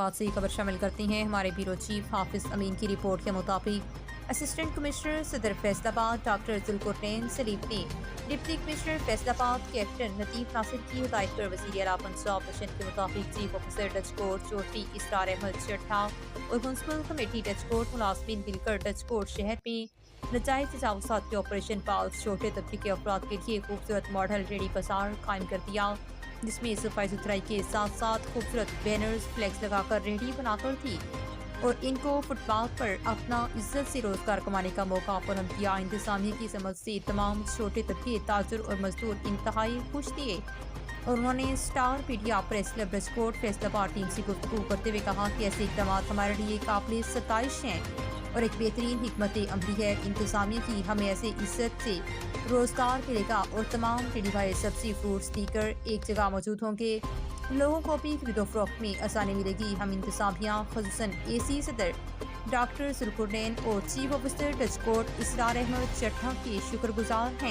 تعلقات سے خبر شامل کرتے ہیں۔ ہمارے بیورو چیف حافظ امین کی رپورٹ کے مطابق اسسٹنٹ کمشنر صدر فیصل آباد ڈاکٹر ذوالقرنین سلیم نے ڈپٹی کمشنر فیصل آباد کیپٹن لطیف ناصر کی ہدایت پر وزیر اعلیٰ پنجاب مشن کے مطابق چیف آفیسر ڈچ کوٹ چوٹی اسرار احمد چٹھا اور میونسپل کمیٹی ڈچ کوٹ ملازمین مل کر ڈچ کوٹ شہر میں نجائز تجاوزات کے آپریشن پاس چھوٹے طبقے کے افراد کے لیے خوبصورت ماڈل ریڈی بازار قائم کر دیا، جس میں صفائی ستھرائی کے ساتھ ساتھ خوبصورت بینرز فلیکس لگا کر ریڈی بنا کر تھی اور ان کو فٹ پاتھ پر اپنا عزت سے روزگار کمانے کا موقع فراہم کیا۔ انتظامیہ کی سمجھ سے تمام چھوٹے طبقے تاجر اور مزدور انتہائی خوش تھے اور انہوں نے اسٹار میڈیا پریس کلب ڈچ کوٹ فیصل آباد ٹیم سے گفتگو کرتے ہوئے کہا کہ ایسے اقدامات ہمارے لیے قابل ستائش ہیں اور ایک بہترین حکمت عملی ہے۔ انتظامیہ کی ہمیں ایسے عزت سے روزگار ملے گا اور تمام ریڈی بھائی سبزی فروٹس دیگر ایک جگہ موجود ہوں گے، لوگوں کو بھی خرید و فروخت میں آسانی ملے گی۔ ہم انتظامیہ خصوصاً اے سی صدر ڈاکٹر ذوالقرنین اور چیف آفیسر ڈچ کوٹ اسرار احمد چٹھا کے شکر گزار ہیں۔